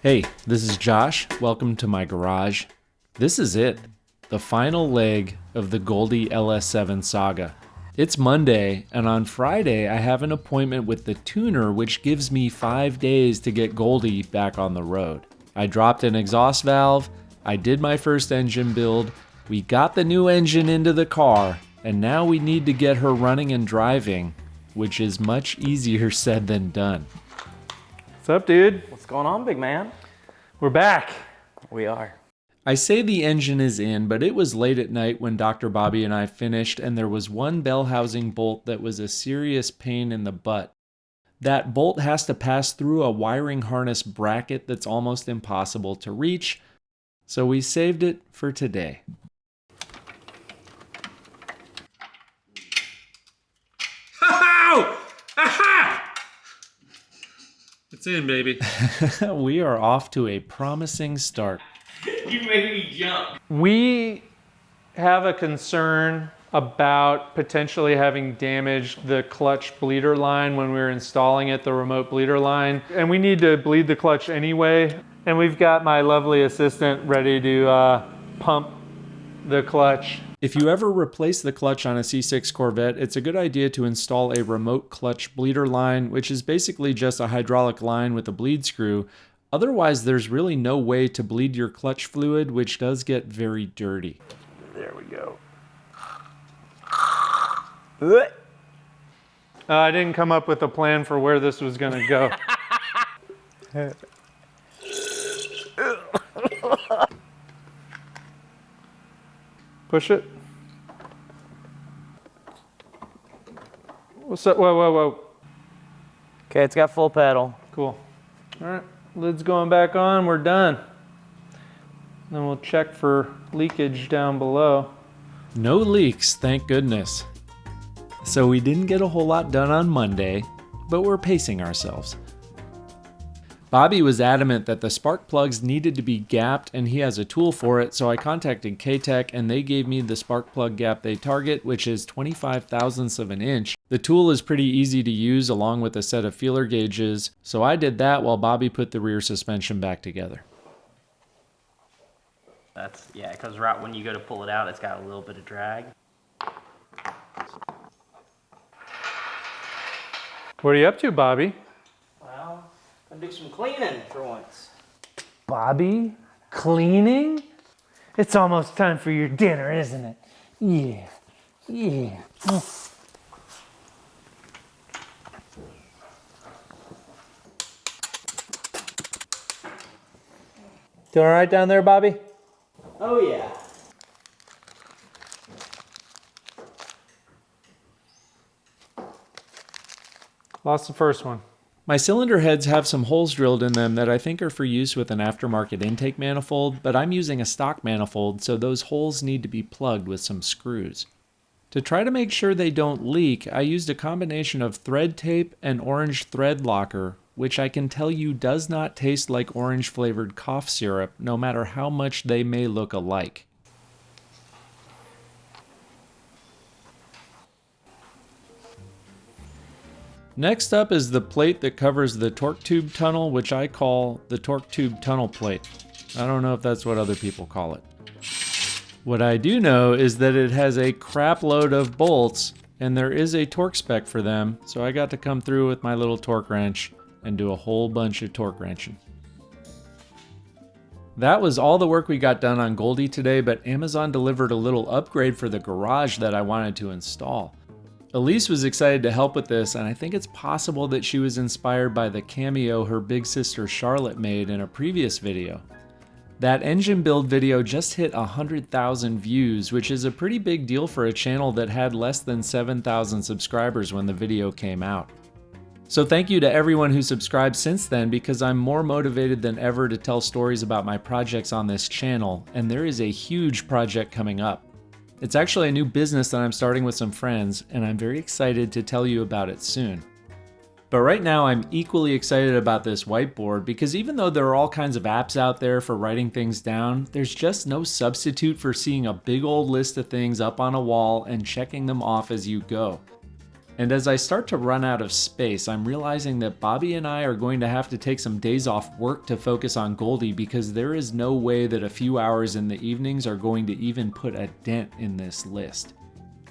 Hey, this is Josh. Welcome to my garage. This is it, the final leg of the Goldie LS7 saga. It's Monday, and on Friday I have an appointment with the tuner, which gives me 5 days to get Goldie back on the road. I dropped an exhaust valve, I did my first engine build, we got the new engine into the car, and now we need to get her running and driving, which is much easier said than done. What's up, dude? What's going on, big man? We're back. We are. I say the engine is in, but it was late at night when Dr. Bobby and I finished, and there was one bell housing bolt that was a serious pain in the butt. That bolt has to pass through a wiring harness bracket that's almost impossible to reach, so we saved it for today. Aha! It's in, baby. We are off to a promising start. You made me jump. We have a concern about potentially having damaged the clutch bleeder line when we were installing it, the remote bleeder line. And we need to bleed the clutch anyway. And we've got my lovely assistant ready to pump the clutch. If you ever replace the clutch on a C6 Corvette, it's a good idea to install a remote clutch bleeder line, which is basically just a hydraulic line with a bleed screw. Otherwise, there's really no way to bleed your clutch fluid, which does get very dirty. There we go. I didn't come up with a plan for where this was going to go. Push it. What's up? Whoa, whoa, whoa. Okay, it's got full pedal. Cool. All right, lid's going back on. We're done. Then we'll check for leakage down below. No leaks, thank goodness. So we didn't get a whole lot done on Monday, but we're pacing ourselves. Bobby was adamant that the spark plugs needed to be gapped, and he has a tool for it, so I contacted Katech and they gave me the spark plug gap they target, which is 25 thousandths of an inch. The tool is pretty easy to use along with a set of feeler gauges, so I did that while Bobby put the rear suspension back together. That's, yeah, because right when you go to pull it out, it's got a little bit of drag. What are you up to, Bobby? Well, I'll do some cleaning for once. Bobby? Cleaning? It's almost time for your dinner, isn't it? Yeah. Yeah. Doing all right down there, Bobby? Oh, yeah. Lost the first one. My cylinder heads have some holes drilled in them that I think are for use with an aftermarket intake manifold, but I'm using a stock manifold, so those holes need to be plugged with some screws. To try to make sure they don't leak, I used a combination of thread tape and orange thread locker, which I can tell you does not taste like orange-flavored cough syrup, no matter how much they may look alike. Next up is the plate that covers the torque tube tunnel, which I call the torque tube tunnel plate. I don't know if that's what other people call it. What I do know is that it has a crap load of bolts, and there is a torque spec for them, so I got to come through with my little torque wrench and do a whole bunch of torque wrenching. That was all the work we got done on Goldie today, but Amazon delivered a little upgrade for the garage that I wanted to install. Elise was excited to help with this, and I think it's possible that she was inspired by the cameo her big sister Charlotte made in a previous video. That engine build video just hit 100,000 views, which is a pretty big deal for a channel that had less than 7,000 subscribers when the video came out. So thank you to everyone who subscribed since then, because I'm more motivated than ever to tell stories about my projects on this channel, and there is a huge project coming up. It's actually a new business that I'm starting with some friends, and I'm very excited to tell you about it soon. But right now I'm equally excited about this whiteboard, because even though there are all kinds of apps out there for writing things down, there's just no substitute for seeing a big old list of things up on a wall and checking them off as you go. And as I start to run out of space, I'm realizing that Bobby and I are going to have to take some days off work to focus on Goldie because there is no way that a few hours in the evenings are going to even put a dent in this list.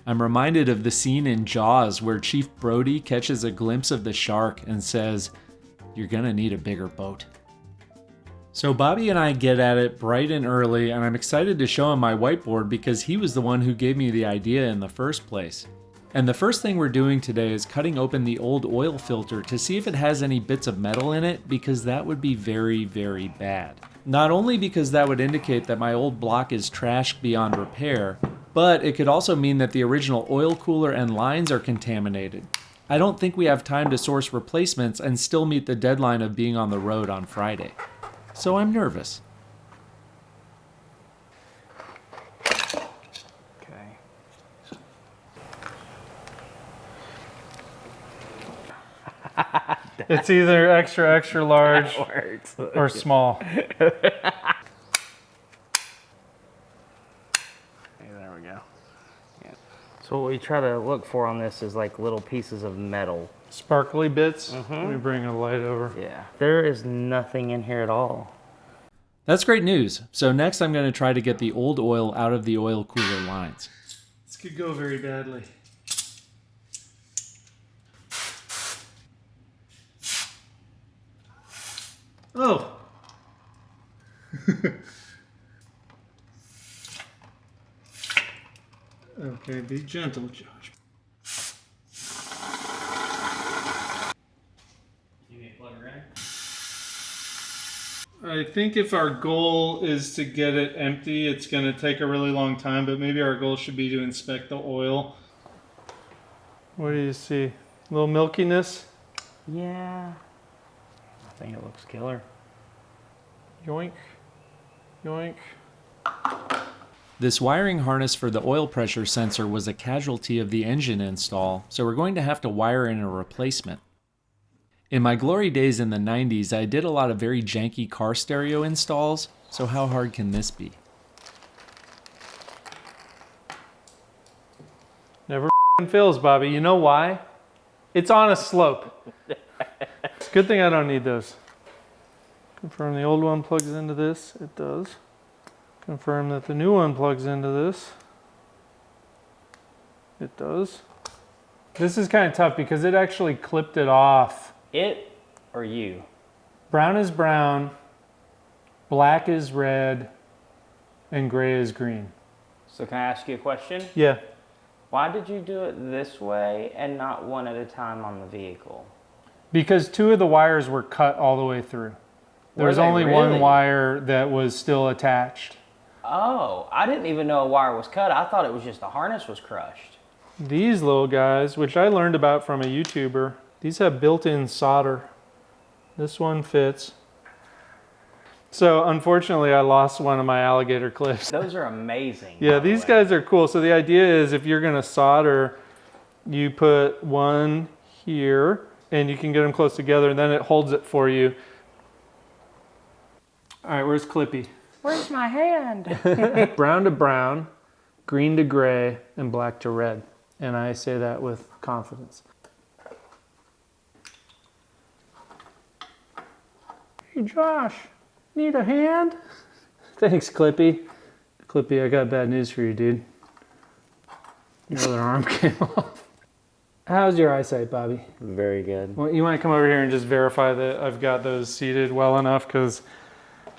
I'm reminded of the scene in Jaws where Chief Brody catches a glimpse of the shark and says, "You're gonna need a bigger boat." So Bobby and I get at it bright and early, and I'm excited to show him my whiteboard because he was the one who gave me the idea in the first place. And the first thing we're doing today is cutting open the old oil filter to see if it has any bits of metal in it, because that would be very, very bad. Not only because that would indicate that my old block is trashed beyond repair, but it could also mean that the original oil cooler and lines are contaminated. I don't think we have time to source replacements and still meet the deadline of being on the road on Friday. So I'm nervous. Okay. It's either extra, extra large or small. Hey, there we go. Yeah. So what we try to look for on this is like little pieces of metal. Sparkly bits. Let me bring a light over. Yeah. There is nothing in here at all. That's great news. So next I'm going to try to get the old oil out of the oil cooler lines. This could go very badly. Oh! Okay, be gentle, Josh. You need to plug her in? I think if our goal is to get it empty, it's going to take a really long time, but maybe our goal should be to inspect the oil. What do you see? A little milkiness? Yeah. I think it looks killer. Yoink. Yoink. This wiring harness for the oil pressure sensor was a casualty of the engine install, so we're going to have to wire in a replacement. In my glory days in the 90s, I did a lot of very janky car stereo installs, so how hard can this be? Never fails, Bobby. You know why? It's on a slope. It's a good thing I don't need those. Confirm the old one plugs into this. It does. Confirm that the new one plugs into this. It does. This is kind of tough because it actually clipped it off. It or you? Brown is brown, black is red, and gray is green. So can I ask you a question? Yeah. Why did you do it this way and not one at a time on the vehicle? Because two of the wires were cut all the way through. There was only one wire that was still attached. Oh, I didn't even know a wire was cut. I thought it was just the harness was crushed. These little guys, which I learned about from a YouTuber, these have built-in solder. This one fits. So unfortunately, I lost one of my alligator clips. Those are amazing. Yeah, these guys are cool. So the idea is if you're gonna solder, you put one here and you can get them close together and then it holds it for you. All right, where's Clippy? Where's my hand? Brown to brown, green to gray, and black to red. And I say that with confidence. Hey Josh, need a hand? Thanks, Clippy. Clippy, I got bad news for you, dude. Your other arm came off. How's your eyesight, Bobby? Very good. Well, you want to come over here and just verify that I've got those seated well enough, because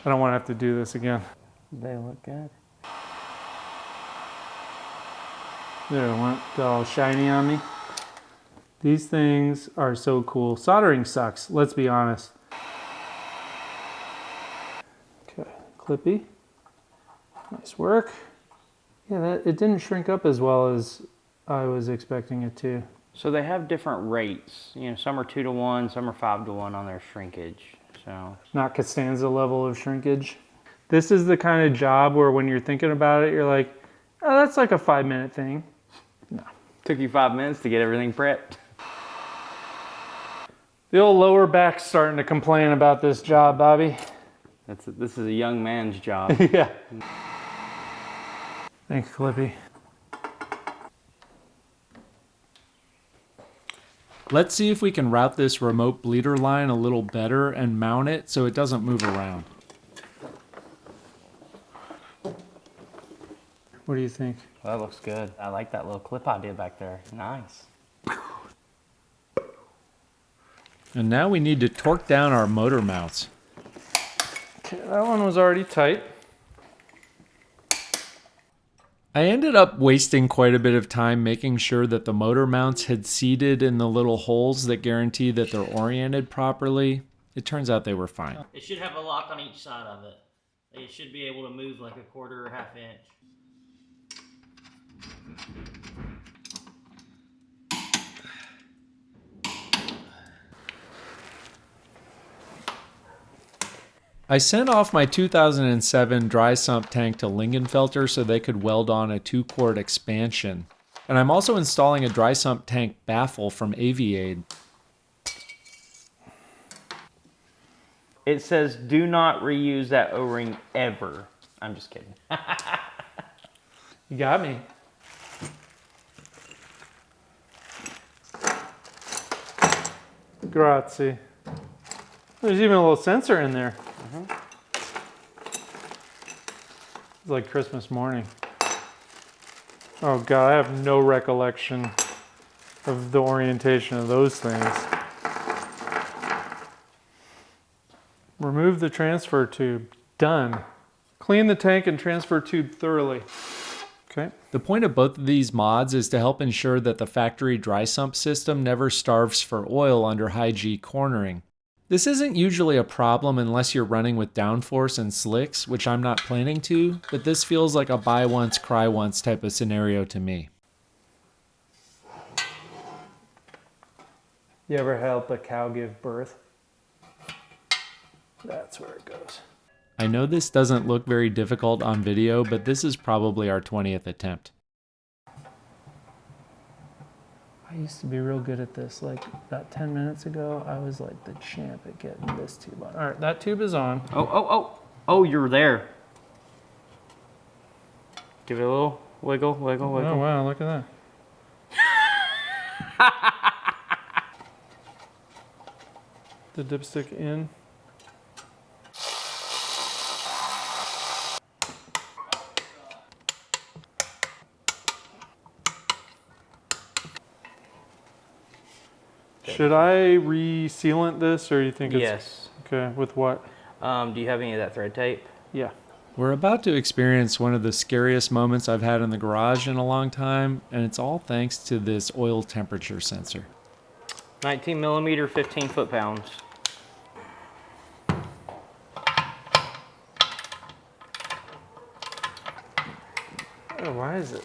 I don't want to have to do this again. They look good. There, it went all shiny on me. These things are so cool. Soldering sucks, let's be honest. Okay, Clippy. Nice work. Yeah, it didn't shrink up as well as I was expecting it to. So they have different rates. You know, some are 2 to 1, some are 5 to 1 on their shrinkage. So not Costanza level of shrinkage. This is the kind of job where when you're thinking about it, you're like, oh, that's like a 5-minute thing. No. Took you 5 minutes to get everything prepped. The old lower back's starting to complain about this job, Bobby. This is a young man's job. Yeah. Thanks, Clippy. Let's see if we can route this remote bleeder line a little better and mount it so it doesn't move around. What do you think? Well, that looks good. I like that little clip idea back there. Nice. And now we need to torque down our motor mounts. Okay, that one was already tight. I ended up wasting quite a bit of time making sure that the motor mounts had seated in the little holes that guarantee that they're oriented properly. It turns out they were fine. It should have a lock on each side of it. It should be able to move like a quarter or half inch. I sent off my 2007 dry sump tank to Lingenfelter so they could weld on a 2-quart expansion. And I'm also installing a dry sump tank baffle from Aviade. It says, do not reuse that O-ring ever. I'm just kidding. You got me. Grazie. There's even a little sensor in there. It's like Christmas morning. Oh God, I have no recollection of the orientation of those things. Remove the transfer tube. Done. Clean the tank and transfer tube thoroughly. Okay. The point of both of these mods is to help ensure that the factory dry sump system never starves for oil under high G cornering. This isn't usually a problem unless you're running with downforce and slicks, which I'm not planning to, but this feels like a buy once, cry once type of scenario to me. You ever help a cow give birth? That's where it goes. I know this doesn't look very difficult on video, but this is probably our 20th attempt. I used to be real good at this. Like about 10 minutes ago, I was like the champ at getting this tube on. All right, that tube is on. Oh, you're there. Give it a little wiggle, wiggle, wiggle. Oh wow, look at that. The dipstick in. Should I re-sealant this, or you think it's... Yes. Okay, with what? Do you have any of that thread tape? Yeah. We're about to experience one of the scariest moments I've had in the garage in a long time, and it's all thanks to this oil temperature sensor. 19 millimeter, 15 foot-pounds. Oh, why is it?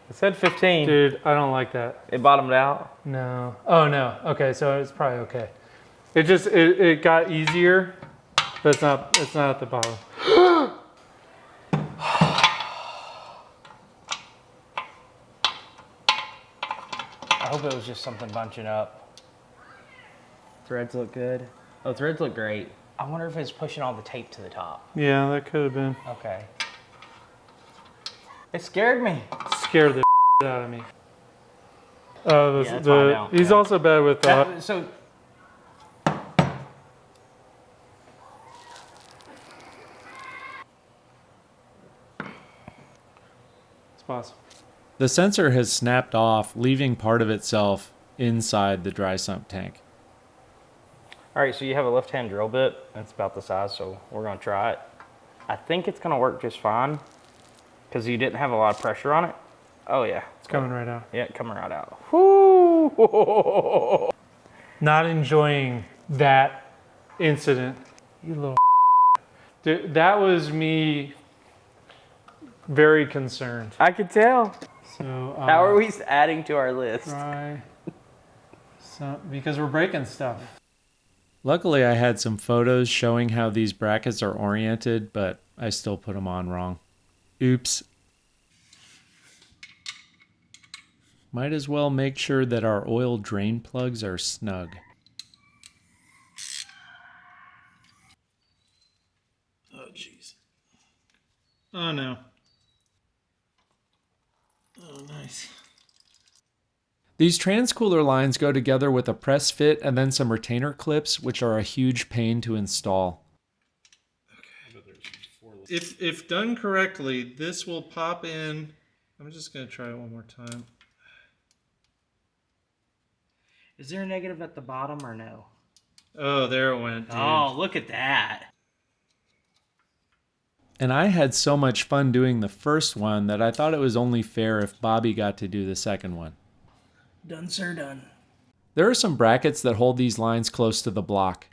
It said 15. Dude, I don't like that. It bottomed out. No. Oh, no. Okay, so it's probably okay. It just, it got easier, but it's not at the bottom. I hope it was just something bunching up. Threads look good. Oh, threads look great. I wonder if it's pushing all the tape to the top. Yeah, that could have been. Okay. It scared me. Scared the out of me. Oh, Yeah, let's find out. he's Yeah. also bad with So it's possible. The sensor has snapped off, leaving part of itself inside the dry sump tank. all right, so you have a left-hand drill bit. It's about the size, so we're gonna try it. I think it's gonna work just fine because you didn't have a lot of pressure on it. Oh yeah, It's coming right out. yeah, coming right out. Not enjoying that incident. You little Dude, that was me very concerned. I could tell. So How are we adding to our list? try some, because we're breaking stuff. Luckily, I had some photos showing how these brackets are oriented, but I still put them on wrong. Oops. Might as well make sure that our oil drain plugs are snug. Oh, jeez. Oh, no. Oh, nice. These transcooler lines go together with a press fit and then some retainer clips, which are a huge pain to install. If done correctly, this will pop in. I'm just going to try it one more time. Is there a negative at the bottom or no? Oh, there it went, dude. Oh, look at that. And I had so much fun doing the first one that I thought it was only fair if Bobby got to do the second one. Done, sir, done. There are some brackets that hold these lines close to the block.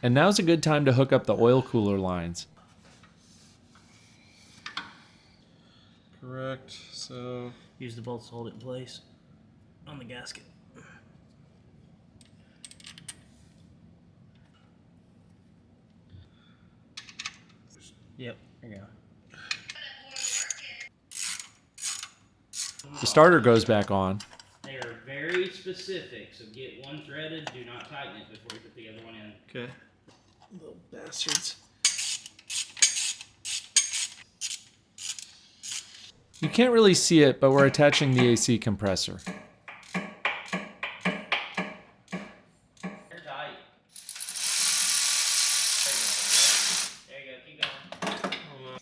And now's a good time to hook up the oil cooler lines. Correct. So Use the bolts to hold it in place on the gasket. Yep, there you go. The starter goes back on. They are very specific, so get one threaded, do not tighten it before you put the other one in. okay. Little bastards. You can't really see it, but we're attaching the AC compressor. They're tight. There you go, keep going.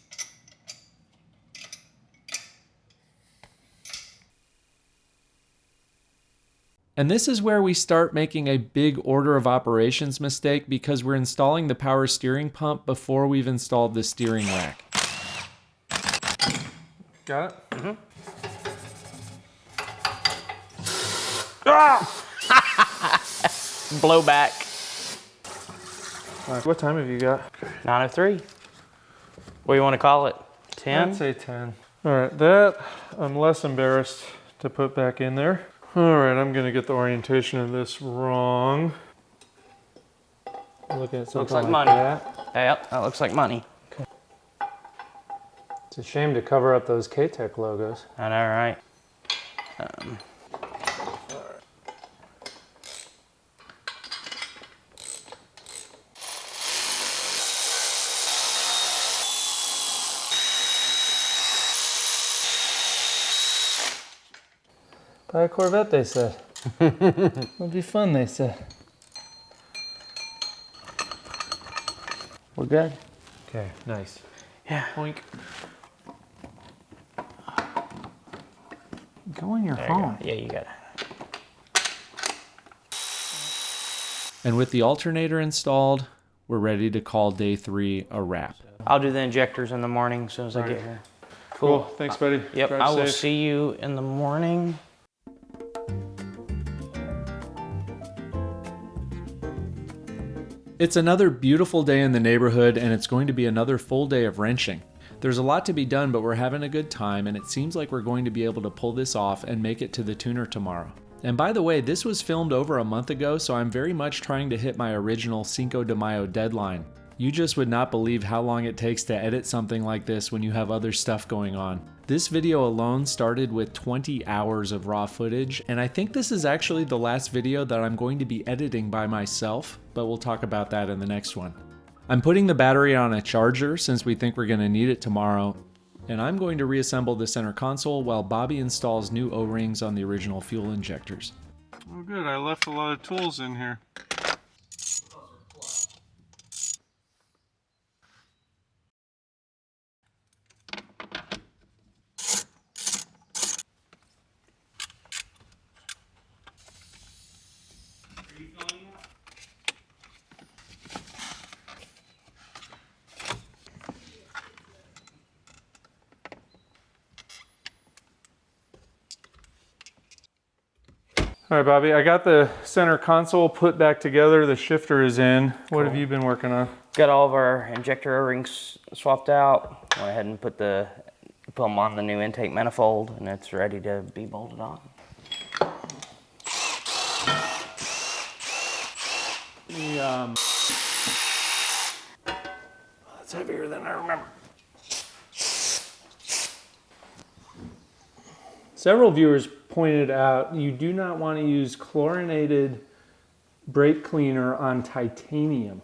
And this is where we start making a big order of operations mistake because we're installing the power steering pump before we've installed the steering rack. Got it? Mm-hmm. Ah! Blow back. All right, what time have you got? 9:03. What do you want to call it? 10? I'd say 10. All right, that I'm less embarrassed to put back in there. All right, I'm gonna get the orientation of this wrong. Looking at something Looks like like money. that. Yep, that looks like money. It's a shame to cover up those Katech logos. I know, right? Buy a Corvette, they said. It'll be fun, they said. We're good. Okay, nice. Yeah. Boink. Go on your There you phone. go. Yeah, you got it. And with the alternator installed, we're ready to call day 3 a wrap. I'll do the injectors in the morning as soon as I get here. Cool. Thanks, buddy. Yep, Drive I will safe. see you in the morning. It's another beautiful day in the neighborhood, and it's going to be another full day of wrenching. There's a lot to be done, but we're having a good time, and it seems like we're going to be able to pull this off and make it to the tuner tomorrow. And by the way, this was filmed over a month ago, so I'm very much trying to hit my original Cinco de Mayo deadline. You just would not believe how long it takes to edit something like this when you have other stuff going on. This video alone started with 20 hours of raw footage, and I think this is actually the last video that I'm going to be editing by myself, but we'll talk about that in the next one. I'm putting the battery on a charger since we think we're going to need it tomorrow, and I'm going to reassemble the center console while Bobby installs new O-rings on the original fuel injectors. Oh, good. I left a lot of tools in here. Are you filming that? All right, Bobby, I got the center console put back together. The shifter is in. What have Cool. you been working on? Got all of our injector O-rings swapped out. Went ahead and put them on the new intake manifold, and it's ready to be bolted on. That's heavier than I remember. Several viewers pointed out you do not want to use chlorinated brake cleaner on titanium.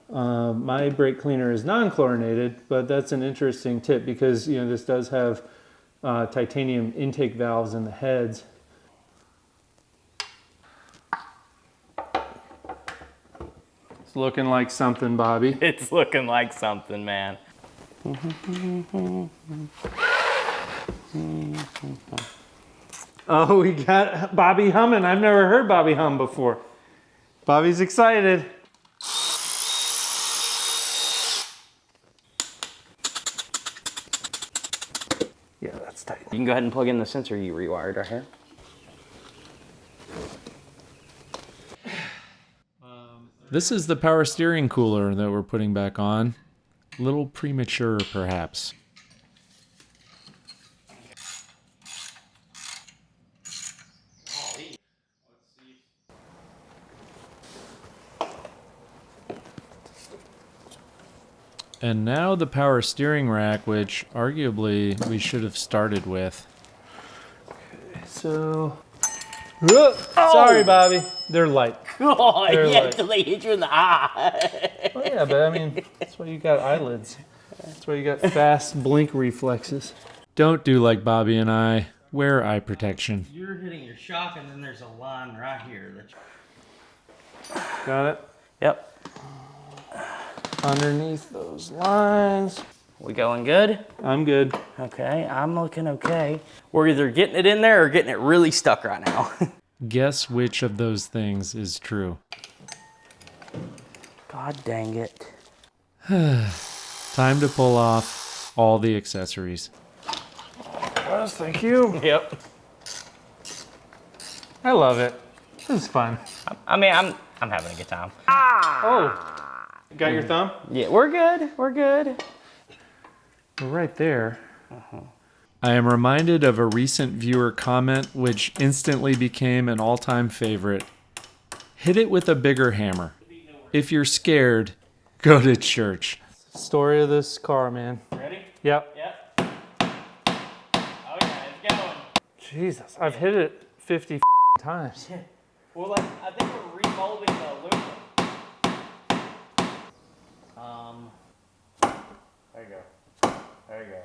My brake cleaner is non-chlorinated, but that's an interesting tip because this does have titanium intake valves in the heads. It's looking like something, Bobby. It's looking like something, man. Oh, we got Bobby humming. I've never heard Bobby hum before. Bobby's excited. Yeah, that's tight. You can go ahead and plug in the sensor you rewired right here. This is the power steering cooler that we're putting back on. A little premature, perhaps. And now the power steering rack, which arguably we should have started with. So, sorry, Bobby. They're light. Oh, They're yeah, light. until they hit you in the eye. Oh yeah, but I mean, that's why you got eyelids. That's why you got fast blink reflexes. Don't do like Bobby and I. Wear eye protection. You're hitting your shock, and then there's a line right here. Got it? Yep. Underneath those lines. We going good? I'm good. Okay, I'm looking okay. We're either getting it in there or getting it really stuck right now. Guess which of those things is true. God dang it. Time to pull off all the accessories. Yes, thank you. Yep. I love it. This is fun. I mean, I'm having a good time. Oh, got your thumb? Yeah, we're good. We're good. We're right there. I am reminded of a recent viewer comment which instantly became an all-time favorite. Hit it with a bigger hammer. If you're scared, go to church. Story of this car, man. Ready? Yep. Yep. Oh yeah, it's going. Jesus, I've hit it 50 times. Well, like, I think we're remolding the aluminum. There you go. There you go.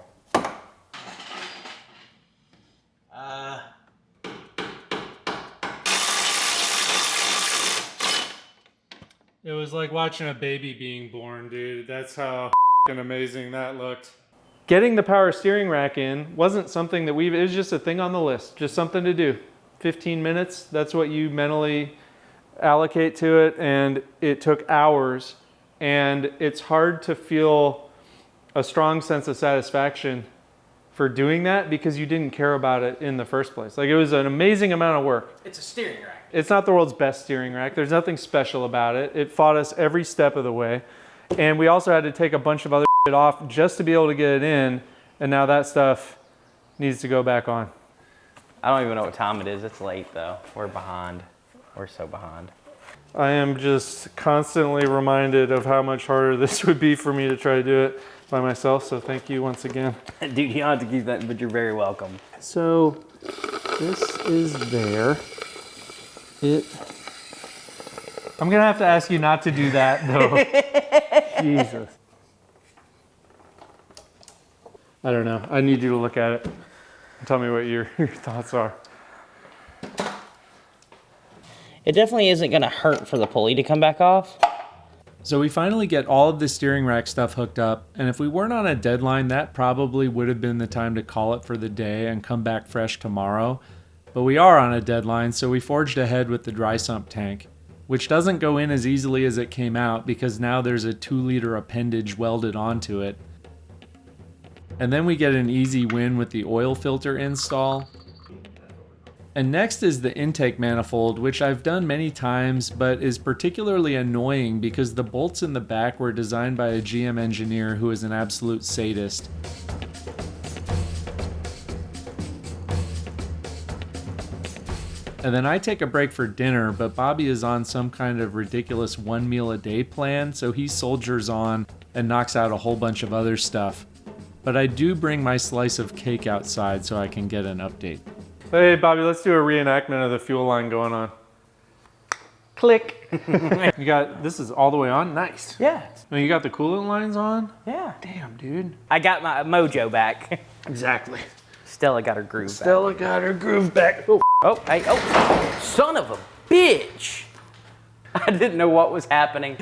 It was like watching a baby being born, dude. That's how amazing that looked. Getting the power steering rack in wasn't something that it was just a thing on the list, just something to do. 15 minutes, that's what you mentally allocate to it, and it took hours, and it's hard to feel a strong sense of satisfaction for doing that because you didn't care about it in the first place. Like, it was an amazing amount of work. It's a steering rack. It's not the world's best steering rack. There's nothing special about it. It fought us every step of the way. And we also had to take a bunch of other shit off just to be able to get it in. And now that stuff needs to go back on. I don't even know what time it is. It's late though. We're behind. We're so behind. I am just constantly reminded of how much harder this would be for me to try to do it by myself. So thank you once again. Dude, you don't have to keep that, but you're very welcome. So this is there. I'm gonna have to ask you not to do that though. Jesus. I don't know. I need you to look at it and tell me what your thoughts are. It definitely isn't gonna hurt for the pulley to come back off. So we finally get all of the steering rack stuff hooked up, and if we weren't on a deadline, that probably would have been the time to call it for the day and come back fresh tomorrow. But we are on a deadline, so we forged ahead with the dry sump tank, which doesn't go in as easily as it came out because now there's a 2-liter appendage welded onto it. And then we get an easy win with the oil filter install. And next is the intake manifold, which I've done many times, but is particularly annoying because the bolts in the back were designed by a GM engineer who is an absolute sadist. And then I take a break for dinner, but Bobby is on some kind of ridiculous 1 meal a day plan, so he soldiers on and knocks out a whole bunch of other stuff. But I do bring my slice of cake outside so I can get an update. Hey, Bobby, let's do a reenactment of the fuel line going on. Click. You got, this is all the way on? Nice. Yeah. Oh, you got the coolant lines on? Yeah. Damn, dude. I got my mojo back. Exactly. Stella got her groove back. Stella got her groove back. Oh. Oh, hey, oh. Son of a bitch. I didn't know what was happening.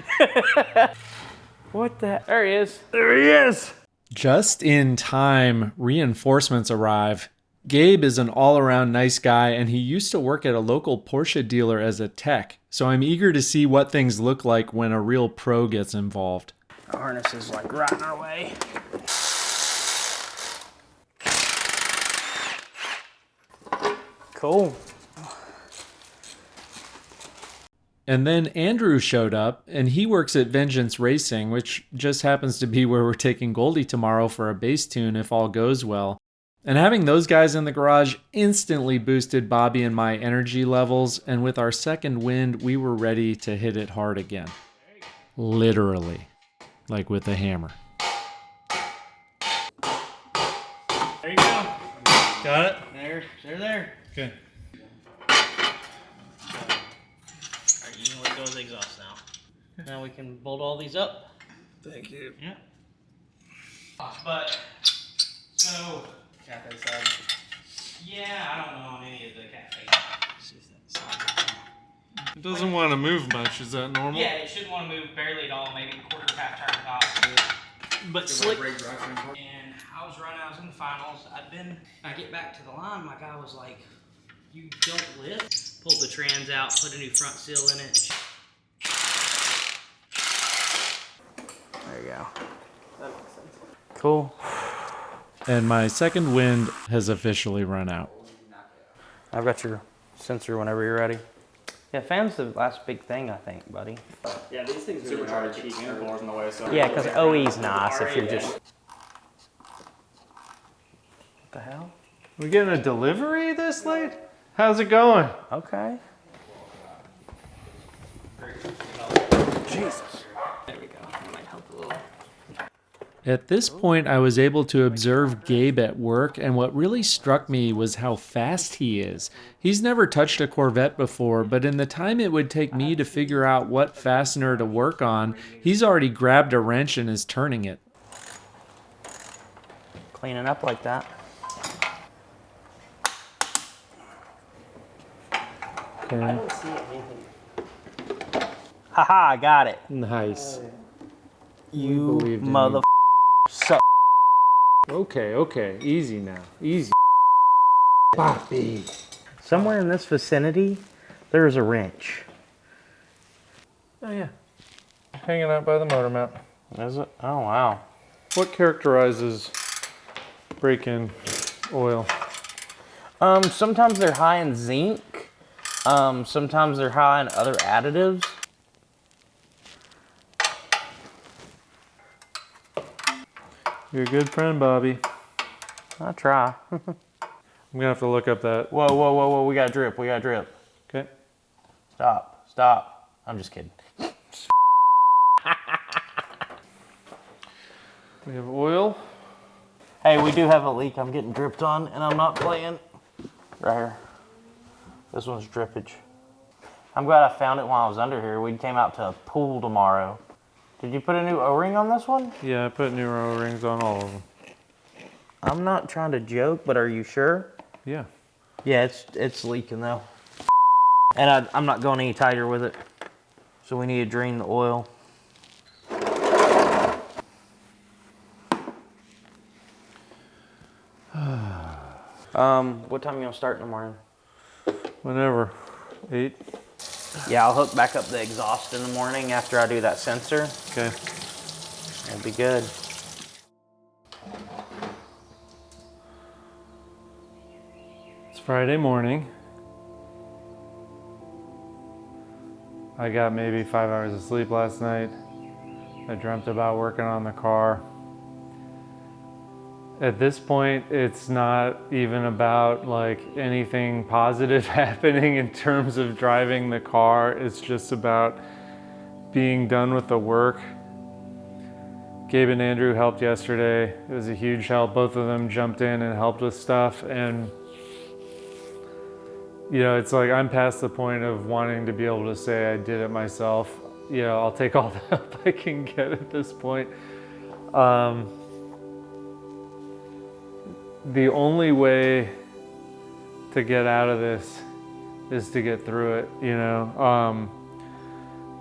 What the? There he is. There he is. Just in time, reinforcements arrive. Gabe is an all-around nice guy, and he used to work at a local Porsche dealer as a tech, so I'm eager to see what things look like when a real pro gets involved. The harness is like right in our way. Cool. And then Andrew showed up, and he works at Vengeance Racing, which just happens to be where we're taking Goldie tomorrow for a base tune if all goes well. And having those guys in the garage instantly boosted Bobby and my energy levels, and with our second wind, we were ready to hit it hard again. Literally. Like with a hammer. There you go. Got it? There. Okay. Alright, you can let go of the exhaust now. Now we can bolt all these up. Thank you. Yeah. But, so, Katech side. yeah, I don't know on any of the Katech. It doesn't want to move much. Is that normal? Yeah, it shouldn't want to move barely at all, maybe quarter half turn tops. But slick. And I was running, I was in the finals. I get back to the line, my guy was like, you don't lift? Pulled the trans out, put a new front seal in it. There you go. That makes sense. Cool. And my second wind has officially run out. I've got your sensor whenever you're ready. Yeah, fan's the last big thing, I think, buddy. Yeah, these things really hard to keep uniforms in the way, so. Yeah, because OE's nice if you're just... What the hell? We getting a delivery this late? How's it going? Okay. Jesus. There we go. That might help a little. At this point, I was able to observe Gabe at work, and what really struck me was how fast he is. He's never touched a Corvette before, but in the time it would take me to figure out what fastener to work on, he's already grabbed a wrench and is turning it. Cleaning up like that. Okay. I don't see anything. Haha, I got it. Nice. You believed in you. mother suck. Okay. Easy now. Easy. Bobby. Somewhere in this vicinity, there is a wrench. Oh, yeah. Hanging out by the motor mount. Is it? Oh, wow. What characterizes break-in oil? Sometimes they're high in zinc. Sometimes they're high in other additives. You're a good friend, Bobby. I try. I'm gonna have to look up that. Whoa. We got drip. Okay. Stop. I'm just kidding. We have oil. Hey, we do have a leak I'm getting dripped on, and I'm not playing. Right here. This one's drippage. I'm glad I found it while I was under here. We came out to a pool tomorrow. Did you put a new O-ring on this one? Yeah, I put new O-rings on all of them. I'm not trying to joke, but are you sure? Yeah. Yeah, it's leaking though. And I'm not going any tighter with it. So we need to drain the oil. What time are you gonna start in the morning? Whenever. 8. Yeah, I'll hook back up the exhaust in the morning after I do that sensor. Okay. It'll be good. It's Friday morning. I got maybe 5 hours of sleep last night. I dreamt about working on the car. At this point, it's not even about like anything positive happening in terms of driving the car. It's just about being done with the work. Gabe and Andrew helped yesterday. It was a huge help. Both of them jumped in and helped with stuff, and You know, it's like I'm past the point of wanting to be able to say I did it myself. You know, I'll take all the help I can get at this point. The only way to get out of this is to get through it, you know.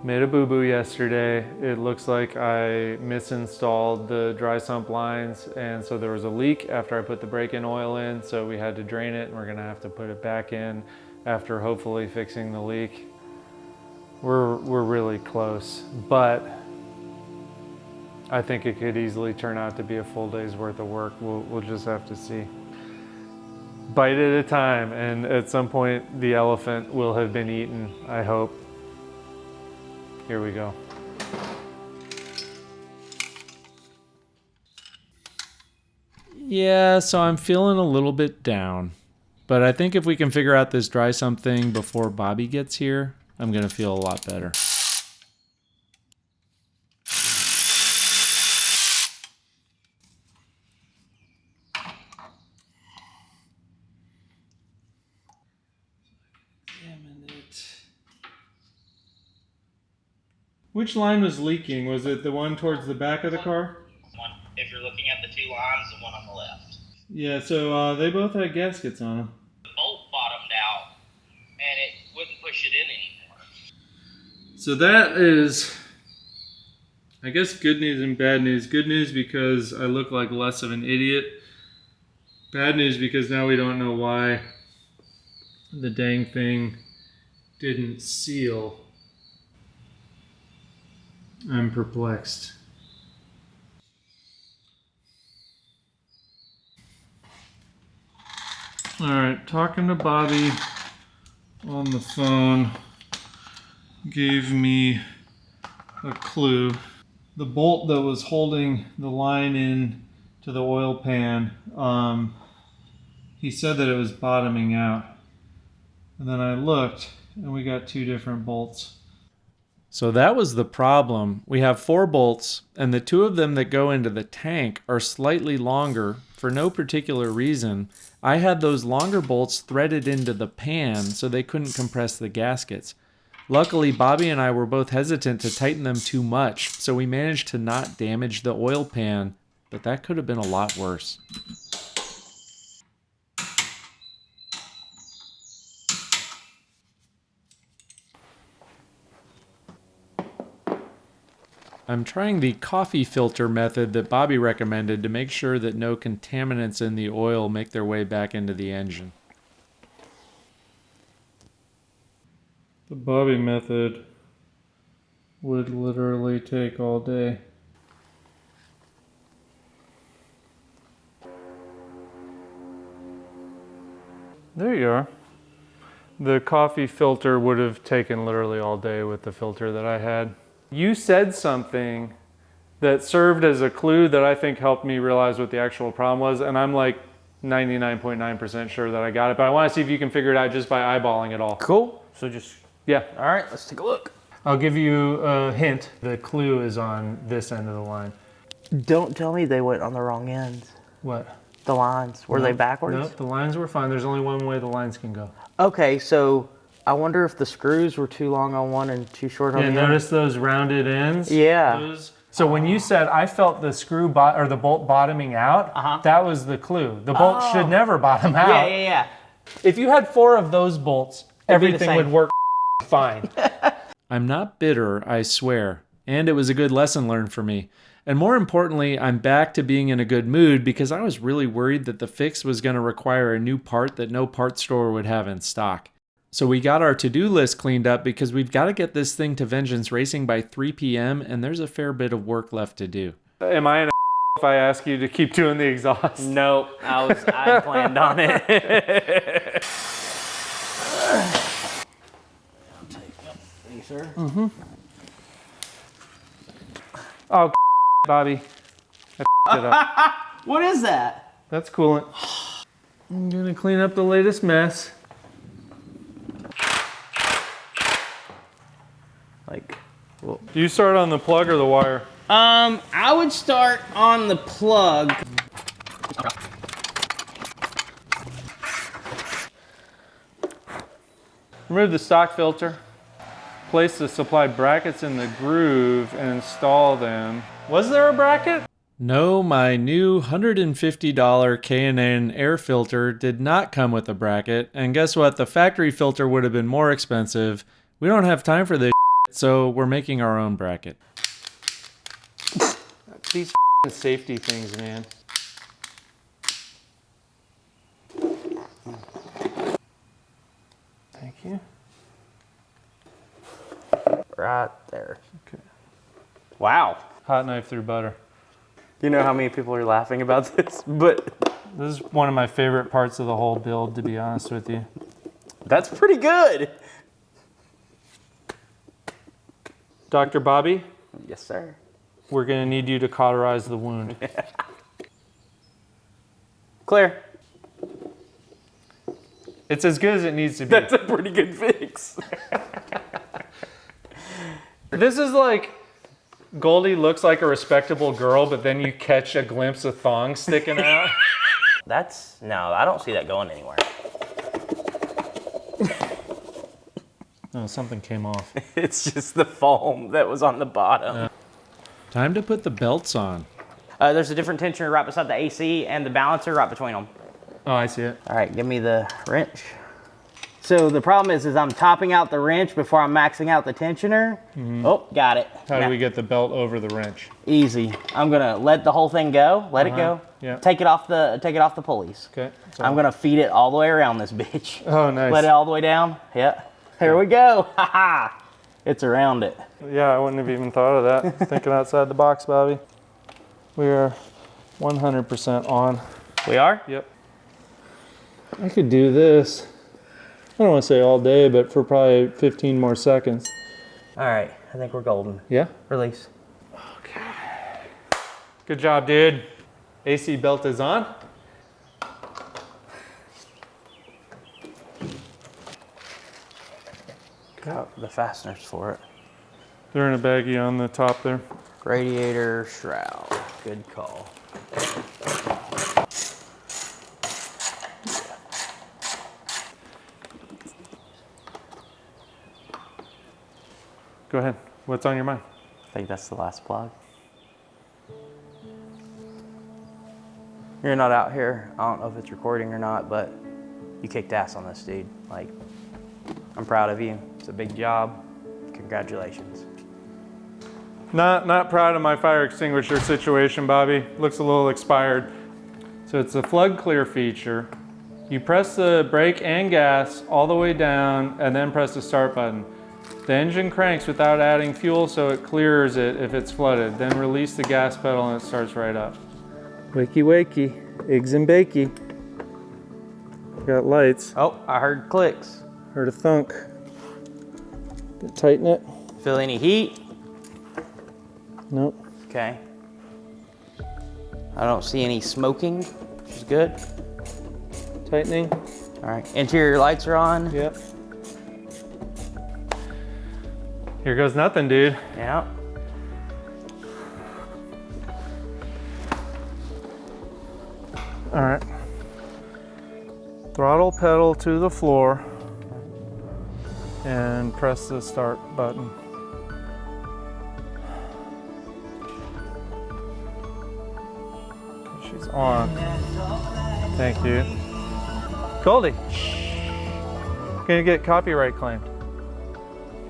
Made a boo-boo yesterday. It looks like I misinstalled the dry sump lines, and so there was a leak after I put the break-in oil in, so we had to drain it, and we're gonna have to put it back in after hopefully fixing the leak. We're really close, but I think it could easily turn out to be a full day's worth of work. We'll just have to see. Bite at a time, and at some point the elephant will have been eaten, I hope. Here we go. Yeah, so I'm feeling a little bit down. But I think if we can figure out this dry sump thing before Bobby gets here, I'm gonna feel a lot better. Examine it. Which line was leaking? Was it the one towards the back of the car? One, if you're looking at the two lines, the one on the left. Yeah, so they both had gaskets on them. The bolt bottomed out, and it wouldn't push it in anymore. So that is, I guess, good news and bad news. Good news because I look like less of an idiot. Bad news because now we don't know why the dang thing didn't seal. I'm perplexed. All right, talking to Bobby on the phone gave me a clue. The bolt that was holding the line in to the oil pan, he said that it was bottoming out. And then I looked and we got two different bolts. So that was the problem. We have 4 bolts, and the 2 of them that go into the tank are slightly longer for no particular reason. I had those longer bolts threaded into the pan so they couldn't compress the gaskets. Luckily, Bobby and I were both hesitant to tighten them too much, so we managed to not damage the oil pan, but that could have been a lot worse. I'm trying the coffee filter method that Bobby recommended to make sure that no contaminants in the oil make their way back into the engine. The Bobby method would literally take all day. There you are. The coffee filter would have taken literally all day with the filter that I had. You said something that served as a clue that I think helped me realize what the actual problem was, and I'm like 99.9% sure that I got it, but I want to see if you can figure it out just by eyeballing it all. Cool. So just, Yeah. all right, let's take a look. I'll give you a hint. The clue is on this end of the line. Don't tell me they went on the wrong ends. What? The lines, were they backwards? Nope, the lines were fine. There's only one way the lines can go. Okay, so I wonder if the screws were too long on one and too short on Yeah, the other. notice those rounded ends? Yeah. So when you said I felt the or the bolt bottoming out, that was the clue. The bolt should never bottom out. Yeah. If you had 4 of those bolts, be the everything same. would work fine. I'm not bitter, I swear, and it was a good lesson learned for me. And more importantly, I'm back to being in a good mood because I was really worried that the fix was going to require a new part that no parts store would have in stock. So we got our to-do list cleaned up because we've got to get this thing to Vengeance Racing by 3 p.m. and there's a fair bit of work left to do. Am I an if I ask you to keep doing the exhaust? Nope, I planned on it. I'll take them. Thank you, sir. Mm-hmm. Oh, Bobby. I it up. What is that? That's coolant. I'm gonna clean up the latest mess. Like, well, Do you start on the plug or the wire? I would start on the plug. Remove the stock filter. Place the supplied brackets in the groove and install them. Was there a bracket? No, my new $150 K&N air filter did not come with a bracket, and guess what? The factory filter would have been more expensive. We don't have time for this shit, so we're making our own bracket. These safety things, man. Thank you. Right there. Okay. Wow. Hot knife through butter. You know how many people are laughing about this, but This is one of my favorite parts of the whole build, to be honest with you. that's pretty good. Dr. Bobby, Yes, sir. we're gonna need you to cauterize the wound. Clear. It's as good as it needs to be. That's a pretty good fix. This is like Goldie looks like a respectable girl, but then you catch a glimpse of thong sticking out. No, I don't see that going anywhere. Oh, something came off. It's just the foam that was on the bottom. Time to put the belts on. There's a different tensioner right beside the AC and the balancer right between them. Oh, I see it. All right, give me the wrench. So the problem is I'm topping out the wrench before I'm maxing out the tensioner. Oh, got it. How do Now- we get the belt over the wrench? Easy. I'm gonna let the whole thing go. Let it go. Yeah. Take it off the pulleys. Okay. So, I'm gonna feed it all the way around this bitch. Oh, nice. Let it all the way down. Yeah. Here we go. Ha ha. It's around it. Yeah, I wouldn't have even thought of that. Thinking outside the box, Bobby. We are 100% on. We are? Yep. I could do this. I don't want to say all day, but for probably 15 more seconds. All right. I think we're golden. Yeah? Release. Good job, dude. AC belt is on. Got the fasteners for it. They're in a baggie on the top there. Radiator shroud. Good call. Go ahead. What's on your mind? I think that's the last plug. You're not out here. I don't know if it's recording or not, but you kicked ass on this, dude. Like, I'm proud of you. It's a big job. Congratulations. Not proud of my fire extinguisher situation, Bobby. Looks a little expired. So it's a flood clear feature. You press the brake and gas all the way down and then press the start button. The engine cranks without adding fuel, so it clears it if it's flooded. Then release the gas pedal and it starts right up. Wakey wakey, eggs and bakey. Got lights. Oh, I heard clicks. Heard a thunk. Tighten it. Feel any heat? Nope. Okay. I don't see any smoking, which is good. Tightening. All right, interior lights are on. Yep. Here goes nothing, dude. Yeah. All right. Throttle pedal to the floor and press the start button. Okay, she's on. Thank you. Goldie. Gonna get copyright claimed.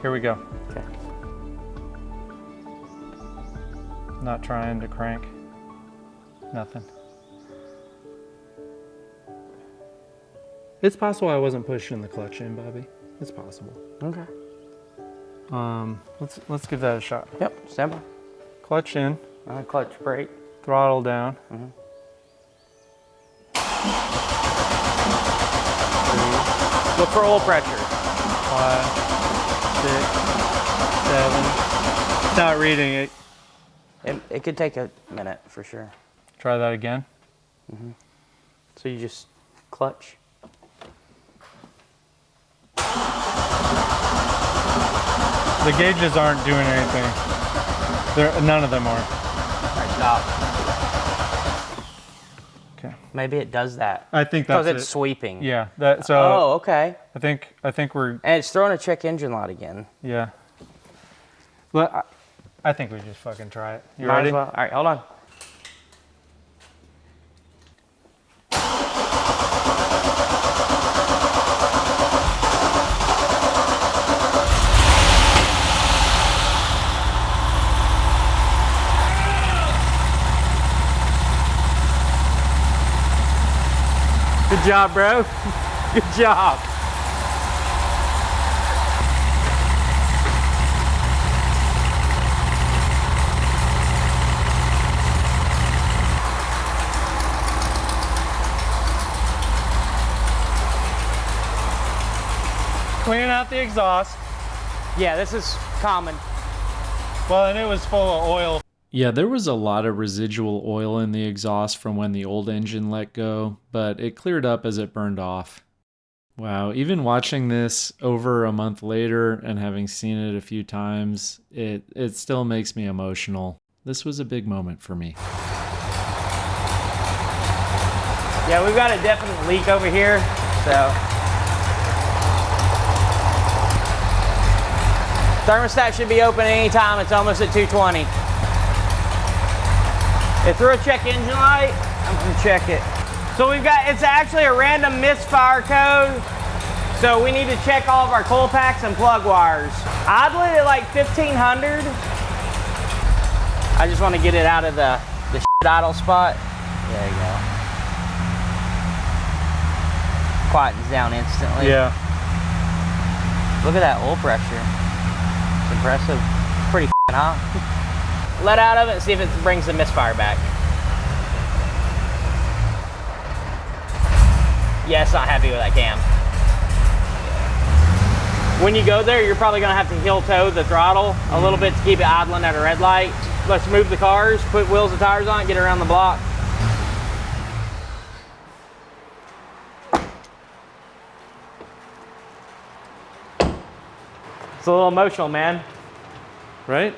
Here we go. Okay. Not trying to crank. Nothing. It's possible I wasn't pushing the clutch in, Bobby. It's possible. Okay. Let's give that a shot. Yep, stand by. Clutch in, Clutch brake. throttle down. Look for oil pressure. 5, 6, 7. It's not reading it. It could take a minute for sure. Try that again. So you just clutch. The gauges aren't doing anything. None of them are. All right, stop. Okay. Maybe it does that. I think that's because it's sweeping. Yeah. So. Oh, okay. I think we're. And it's throwing a check engine light again. Yeah. But I think we just fucking try it. You Might ready? as well. All right, hold on. Good job, bro. Good job. Cleaning out the exhaust. Yeah, this is common. Well, and it was full of oil. Yeah, there was a lot of residual oil in the exhaust from when the old engine let go, but it cleared up as it burned off. Wow, even watching this over a month later and having seen it a few times, it still makes me emotional. This was a big moment for me. Yeah, we've got a definite leak over here, so. Thermostat should be open any time. It's almost at 220. It threw a check engine light. I'm gonna check it. So it's actually a random misfire code. So we need to check all of our coil packs and plug wires. Idle it at like 1500. I just want to get it out of the idle spot. There you go. Quietens down instantly. Yeah. Look at that oil pressure. It's impressive. Pretty hot. Let out of it and see if it brings the misfire back. Yeah, it's not happy with that cam. When you go there, you're probably gonna have to heel toe the throttle a little bit to keep it idling at a red light. Let's move the cars, put wheels and tires on it, get around the block. It's a little emotional, man. Right?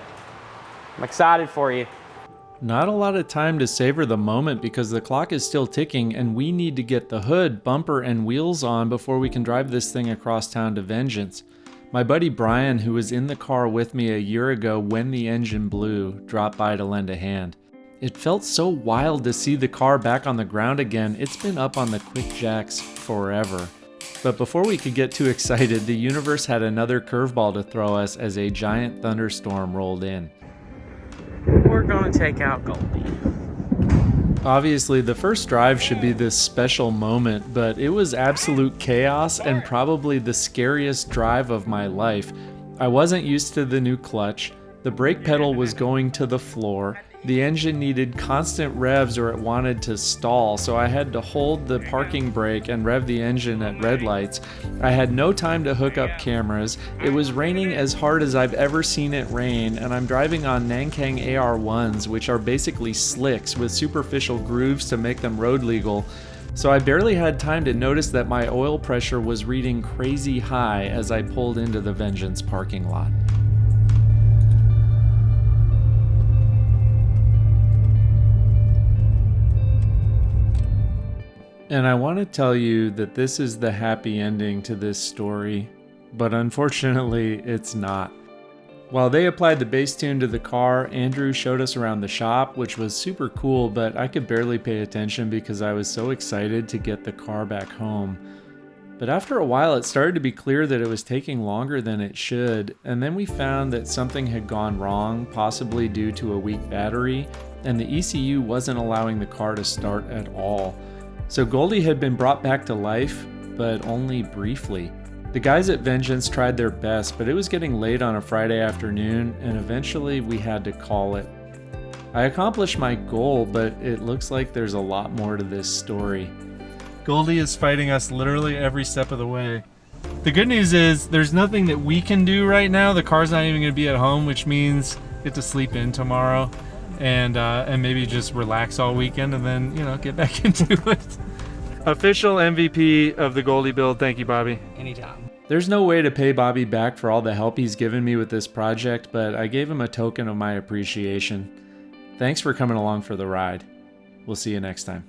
I'm excited for you. Not a lot of time to savor the moment because the clock is still ticking and we need to get the hood, bumper, and wheels on before we can drive this thing across town to Vengeance. My buddy Brian, who was in the car with me a year ago when the engine blew, dropped by to lend a hand. It felt so wild to see the car back on the ground again. It's been up on the quick jacks forever. But before we could get too excited, the universe had another curveball to throw us as a giant thunderstorm rolled in. We're gonna take out Goldie. Obviously, the first drive should be this special moment, but it was absolute chaos and probably the scariest drive of my life. I wasn't used to the new clutch. The brake pedal was going to the floor. The engine needed constant revs or it wanted to stall, so I had to hold the parking brake and rev the engine at red lights. I had no time to hook up cameras. It was raining as hard as I've ever seen it rain, and I'm driving on Nankang AR1s, which are basically slicks with superficial grooves to make them road legal. So I barely had time to notice that my oil pressure was reading crazy high as I pulled into the Vengeance parking lot. And I want to tell you that this is the happy ending to this story, but unfortunately it's not. While they applied the bass tune to the car, Andrew showed us around the shop, which was super cool, but I could barely pay attention because I was so excited to get the car back home. But after a while it started to be clear that it was taking longer than it should, and then we found that something had gone wrong, possibly due to a weak battery, and the ECU wasn't allowing the car to start at all. So Goldie had been brought back to life, but only briefly. The guys at Vengeance tried their best, but it was getting late on a Friday afternoon, and eventually we had to call it. I accomplished my goal, but it looks like there's a lot more to this story. Goldie is fighting us literally every step of the way. The good news is there's nothing that we can do right now. The car's not even going to be at home, which means we get to sleep in tomorrow and maybe just relax all weekend and then, get back into it. Official MVP of the Goldie build. Thank you, Bobby. Anytime. There's no way to pay Bobby back for all the help he's given me with this project, but I gave him a token of my appreciation. Thanks for coming along for the ride. We'll see you next time.